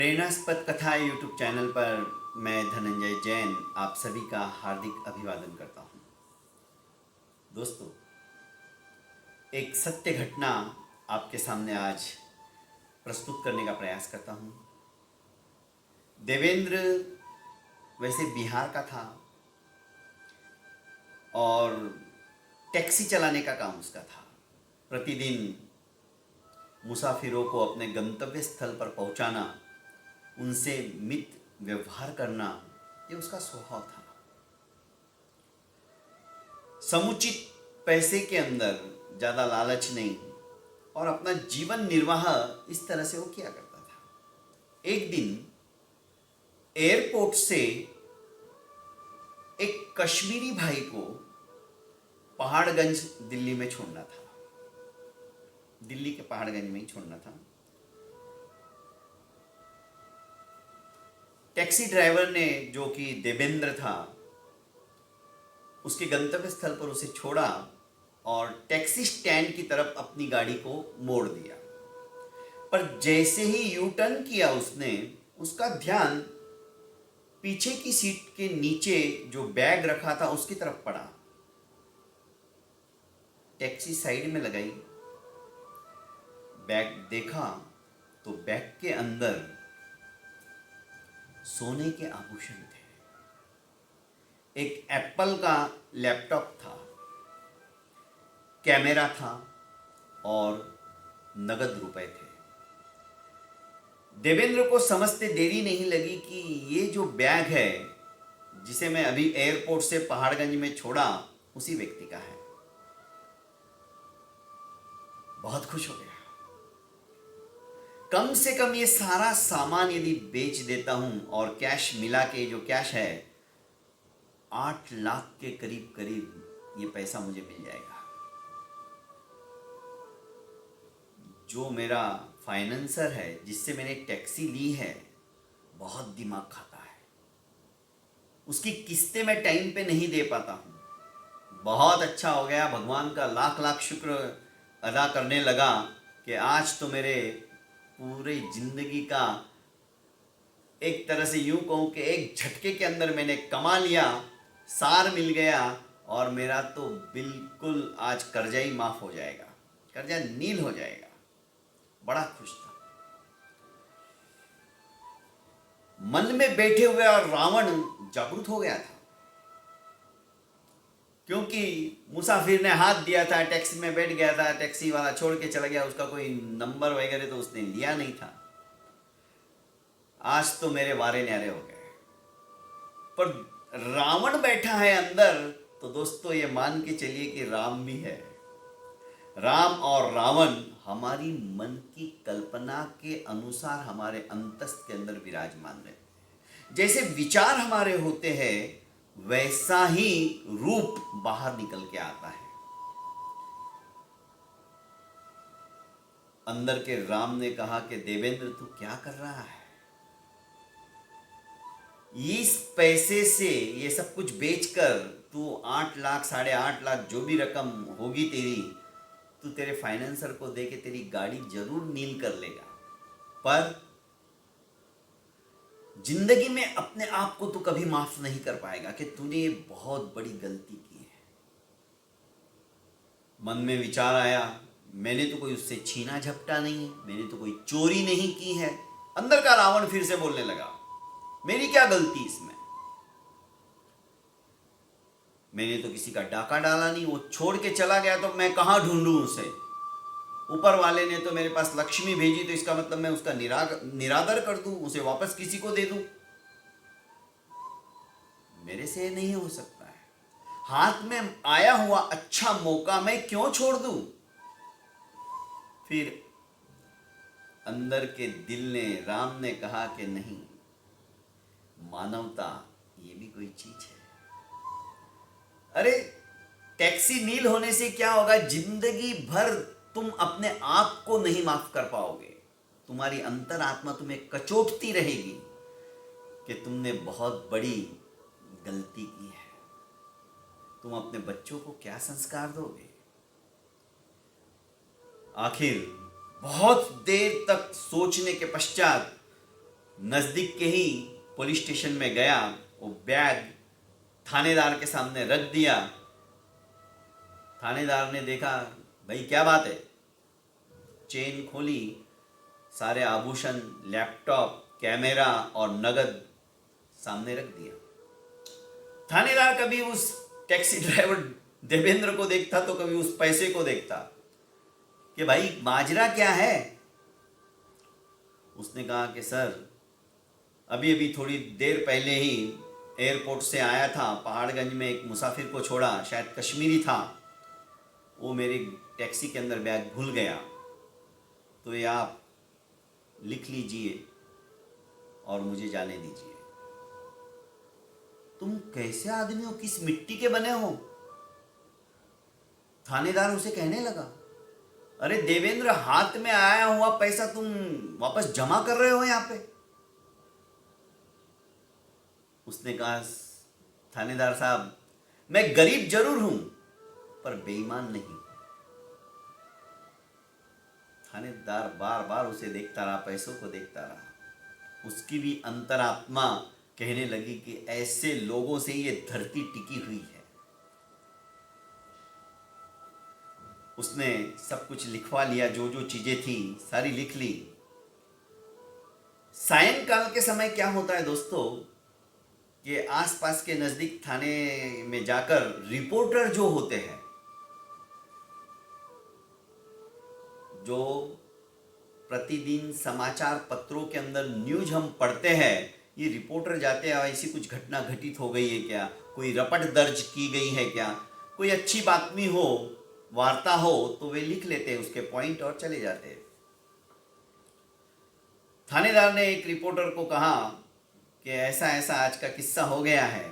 प्रेरणास्पद कथा YouTube channel पर मैं धनंजय जैन आप सभी का हार्दिक अभिवादन करता हूँ। दोस्तों, एक सत्य घटना आपके सामने आज प्रस्तुत करने का प्रयास करता हूँ। देवेंद्र वैसे बिहार का था और टैक्सी चलाने का काम उसका था। प्रतिदिन मुसाफिरों को अपने गंतव्य स्थल पर पहुंचाना, उनसे मित व्यवहार करना, ये उसका स्वभाव था। समुचित पैसे के अंदर ज़्यादा लालच नहीं और अपना जीवन निर्वाह इस तरह से वो किया करता था। एक दिन एयरपोर्ट से एक कश्मीरी भाई को पहाड़गंज दिल्ली में छोड़ना था। दिल्ली के पहाड़गंज में ही छोड़ना था। टैक्सी ड्राइवर ने, जो कि देवेंद्र था, उसके गंतव्य स्थल पर उसे छोड़ा और टैक्सी स्टैंड की तरफ अपनी गाड़ी को मोड़ दिया। पर जैसे ही यू टर्न किया उसने, उसका ध्यान पीछे की सीट के नीचे जो बैग रखा था उसकी तरफ पड़ा। टैक्सी साइड में लगाई, बैग देखा तो बैग के अंदर सोने के आभूषण थे। एक एप्पल का लैपटॉप था, कैमरा था और नगद रुपए थे। देवेंद्र को समझते देरी नहीं लगी कि ये जो बैग है जिसे मैं अभी एयरपोर्ट से पहाड़गंज में छोड़ा, उसी व्यक्ति का है। बहुत खुश हो गया। कम से कम ये सारा सामान यदि बेच देता हूं और कैश मिला के, जो कैश है 8 लाख के करीब करीब, ये पैसा मुझे मिल जाएगा। जो मेरा फाइनेंसर है, जिससे मैंने टैक्सी ली है, बहुत दिमाग खाता है। उसकी किस्तें मैं टाइम पे नहीं दे पाता हूँ। बहुत अच्छा हो गया, भगवान का लाख लाख शुक्र अदा करने लगा कि आज तो मेरे पूरी जिंदगी का, एक तरह से यूं कहूं कि एक झटके के अंदर मैंने कमा लिया, सार मिल गया और मेरा तो बिल्कुल आज कर्जा ही माफ हो जाएगा, कर्जा नील हो जाएगा। बड़ा खुश था। मन में बैठे हुए और रावण जागृत हो गया था, क्योंकि मुसाफिर ने हाथ दिया था, टैक्सी में बैठ गया था, टैक्सी वाला छोड़ के चला गया, उसका कोई नंबर वगैरह तो उसने लिया नहीं था। आज तो मेरे वारे न्यारे हो गए। पर रावण बैठा है अंदर, तो दोस्तों ये मान के चलिए कि राम भी है। राम और रावण हमारी मन की कल्पना के अनुसार हमारे अंतस्त के अंदर विराजमान रहते हैं। जैसे विचार हमारे होते हैं, वैसा ही रूप बाहर निकल के आता है। अंदर के राम ने कहा कि देवेंद्र, तू क्या कर रहा है? इस पैसे से, ये सब कुछ बेचकर तू 8 लाख, 8.5 लाख, जो भी रकम होगी तेरी, तू तेरे फाइनेंसर को दे के तेरी गाड़ी जरूर नील कर लेगा, पर जिंदगी में अपने आप को तू कभी माफ नहीं कर पाएगा कि तूने ये बहुत बड़ी गलती की है। मन में विचार आया, मैंने तो कोई उससे छीना झपटा नहीं है, मैंने तो कोई चोरी नहीं की है। अंदर का रावण फिर से बोलने लगा, मेरी क्या गलती इसमें? मैंने तो किसी का डाका डाला नहीं, वो छोड़ के चला गया तो मैं कहां ढूंढूं उसे? ऊपर वाले ने तो मेरे पास लक्ष्मी भेजी, तो इसका मतलब मैं उसका निरादर कर दूं, उसे वापस किसी को दे दूं? मेरे से नहीं हो सकता है। हाथ में आया हुआ अच्छा मौका मैं क्यों छोड़ दूं? फिर अंदर के दिल ने, राम ने कहा कि नहीं, मानवता ये भी कोई चीज है। अरे, टैक्सी नील होने से क्या होगा? जिंदगी भर तुम अपने आप को नहीं माफ कर पाओगे। तुम्हारी अंतरात्मा तुम्हें कचोटती रहेगी कि तुमने बहुत बड़ी गलती की है। तुम अपने बच्चों को क्या संस्कार दोगे? आखिर बहुत देर तक सोचने के पश्चात नज़दीक के ही पुलिस स्टेशन में गया, वो बैग थानेदार के सामने रख दिया। थानेदार ने देखा, भाई क्या बात है? चेन खोली, सारे आभूषण, लैपटॉप, कैमरा और नगद सामने रख दिया। थानेदार कभी उस टैक्सी ड्राइवर देवेंद्र को देखता तो कभी उस पैसे को देखता कि भाई माजरा क्या है। उसने कहा कि सर, अभी अभी थोड़ी देर पहले ही एयरपोर्ट से आया था, पहाड़गंज में एक मुसाफिर को छोड़ा, शायद कश्मीरी था, वो मेरी टैक्सी के अंदर बैग भूल गया, तो ये आप लिख लीजिए और मुझे जाने दीजिए। तुम कैसे आदमी हो, किस मिट्टी के बने हो? थानेदार उसे कहने लगा, अरे देवेंद्र, हाथ में आया हुआ पैसा तुम वापस जमा कर रहे हो यहां पे? उसने कहा, थानेदार साहब, मैं गरीब जरूर हूं पर बेईमान नहीं। थानेदार बार बार उसे देखता रहा, पैसों को देखता रहा। उसकी भी अंतरात्मा कहने लगी कि ऐसे लोगों से ये धरती टिकी हुई है। उसने सब कुछ लिखवा लिया, जो जो चीजें थी सारी लिख ली। सायंकाल के समय क्या होता है दोस्तों, कि आसपास के नजदीक थाने में जाकर रिपोर्टर जो होते हैं, जो प्रतिदिन समाचार पत्रों के अंदर न्यूज हम पढ़ते हैं, ये रिपोर्टर जाते हैं, ऐसी कुछ घटना घटित हो गई है क्या, कोई रपट दर्ज की गई है क्या, कोई अच्छी बातमी हो, वार्ता हो, तो वे लिख लेते हैं उसके पॉइंट और चले जाते हैं। थानेदार ने एक रिपोर्टर को कहा कि ऐसा ऐसा आज का किस्सा हो गया है।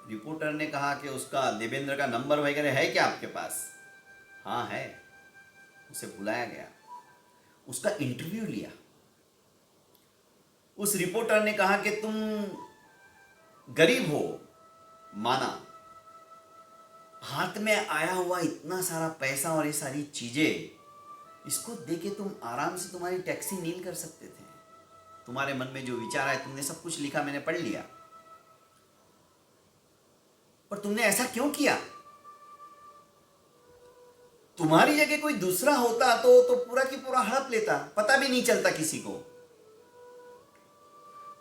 रिपोर्टर ने कहा कि उसका, देवेंद्र का नंबर वगैरह है क्या आपके पास? हाँ है। उसे बुलाया गया, उसका इंटरव्यू लिया। उस रिपोर्टर ने कहा कि तुम गरीब हो, माना, हाथ में आया हुआ इतना सारा पैसा और ये सारी चीजें, इसको देके तुम आराम से तुम्हारी टैक्सी नील कर सकते थे। तुम्हारे मन में जो विचार आए, तुमने सब कुछ लिखा, मैंने पढ़ लिया, पर तुमने ऐसा क्यों किया? तुम्हारी जगह कोई दूसरा होता तो पूरा की पूरा हड़प लेता, पता भी नहीं चलता किसी को।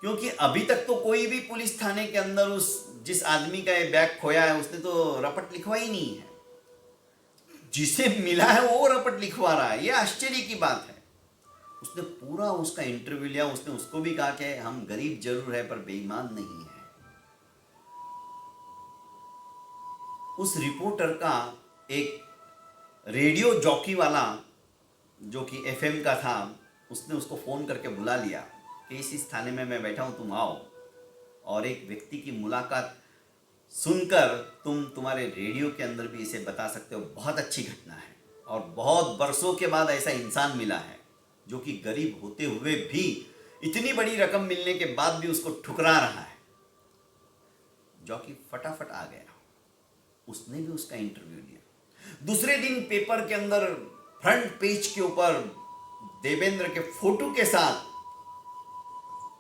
क्योंकि अभी तक तो कोई भी पुलिस थाने के अंदर उस जिस आदमी का ये बैग खोया है, उसने तो रपट लिखवा ही नहीं है। जिसे मिला है वो रपट लिखवा रहा है, ये आश्चर्य की बात है। उसने पूरा उसका इंटरव्यू लिया। उसने उसको भी कहा कि हम गरीब जरूर है पर बेईमान नहीं है। उस रिपोर्टर का एक रेडियो जॉकी वाला, जो कि एफएम का था, उसने उसको फ़ोन करके बुला लिया कि इस थाने में मैं बैठा हूँ, तुम आओ और एक व्यक्ति की मुलाकात सुनकर तुम तुम्हारे रेडियो के अंदर भी इसे बता सकते हो। बहुत अच्छी घटना है और बहुत बरसों के बाद ऐसा इंसान मिला है जो कि गरीब होते हुए भी इतनी बड़ी रकम मिलने के बाद भी उसको ठुकरा रहा है। जॉकी फटाफट आ गया, उसने भी उसका इंटरव्यू लिया। दूसरे दिन पेपर के अंदर फ्रंट पेज के ऊपर देवेंद्र के फोटो के साथ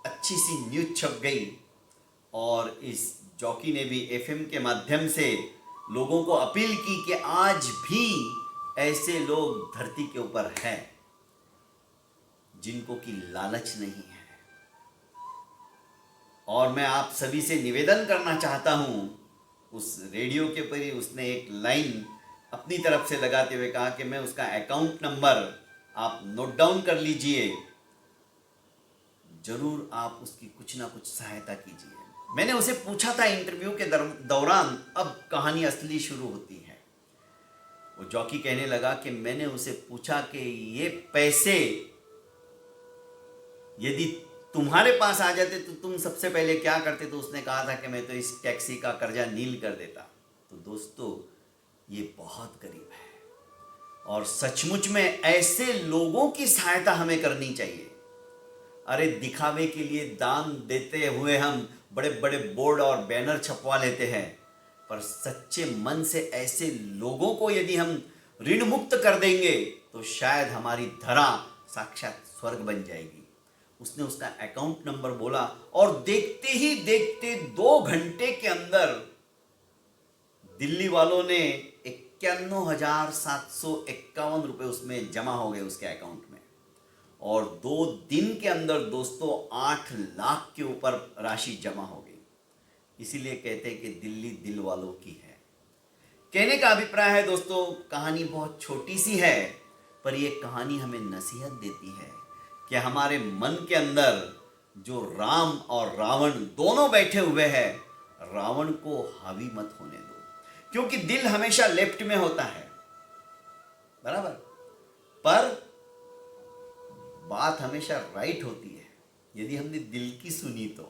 अच्छी सी न्यूज छप गई और इस जॉकी ने भी एफएम के माध्यम से लोगों को अपील की कि आज भी ऐसे लोग धरती के ऊपर हैं जिनको की लालच नहीं है। और मैं आप सभी से निवेदन करना चाहता हूं, उस रेडियो के ऊपर ही उसने एक लाइन अपनी तरफ से लगाते हुए कहा कि मैं उसका अकाउंट नंबर आप नोट डाउन कर लीजिए, जरूर आप उसकी कुछ ना कुछ सहायता कीजिए। मैंने उसे पूछा था इंटरव्यू के दौरान, अब कहानी असली शुरू होती है। वो जॉकी कहने लगा कि मैंने उसे पूछा कि ये पैसे यदि तुम्हारे पास आ जाते तो तुम सबसे पहले क्या करते? तो उसने कहा था कि मैं तो इस टैक्सी का कर्जा नील कर देता। तो दोस्तों, ये बहुत गरीब है और सचमुच में ऐसे लोगों की सहायता हमें करनी चाहिए। अरे दिखावे के लिए दान देते हुए हम बड़े बड़े बोर्ड और बैनर छपवा लेते हैं, पर सच्चे मन से ऐसे लोगों को यदि हम ऋण मुक्त कर देंगे तो शायद हमारी धरा साक्षात स्वर्ग बन जाएगी। उसने उसका अकाउंट नंबर बोला और देखते ही देखते 2 घंटे के अंदर दिल्ली वालों ने 51,751 रुपए उसमें जमा हो गए उसके अकाउंट में। और 2 दिन के अंदर दोस्तों 8 लाख के ऊपर राशि जमा हो गई। इसीलिए कहते हैं कि दिल्ली दिल वालों की है। कहने का अभिप्राय है दोस्तों, कहानी बहुत छोटी सी है, पर यह कहानी हमें नसीहत देती है कि हमारे मन के अंदर जो राम और रावण दोनों बैठे हुए हैं, रावण को हावी मत होने दो, क्योंकि दिल हमेशा लेफ्ट में होता है, बराबर, पर बात हमेशा राइट होती है यदि हमने दिल की सुनी तो।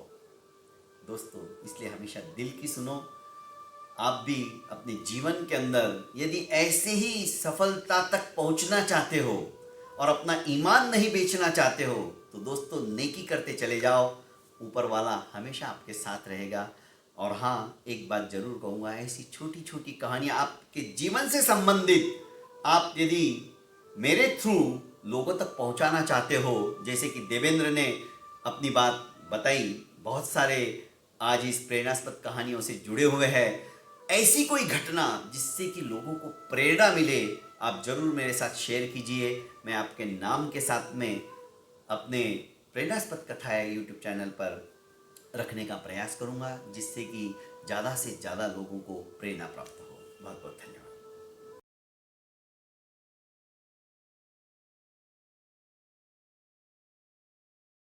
दोस्तों, इसलिए हमेशा दिल की सुनो। आप भी अपने जीवन के अंदर यदि ऐसे ही सफलता तक पहुंचना चाहते हो और अपना ईमान नहीं बेचना चाहते हो, तो दोस्तों नेकी करते चले जाओ, ऊपर वाला हमेशा आपके साथ रहेगा। और हाँ, एक बात जरूर कहूँगा, ऐसी छोटी छोटी कहानियाँ आपके जीवन से संबंधित आप यदि मेरे थ्रू लोगों तक पहुँचाना चाहते हो, जैसे कि देवेंद्र ने अपनी बात बताई, बहुत सारे आज इस प्रेरणास्पद कहानियों से जुड़े हुए हैं, ऐसी कोई घटना जिससे कि लोगों को प्रेरणा मिले, आप जरूर मेरे साथ शेयर कीजिए। मैं आपके नाम के साथ में अपने प्रेरणास्पद कथाएं यूट्यूब चैनल पर रखने का प्रयास करूंगा, जिससे कि ज़्यादा से ज़्यादा लोगों को प्रेरणा प्राप्त हो। बहुत बहुत धन्यवाद।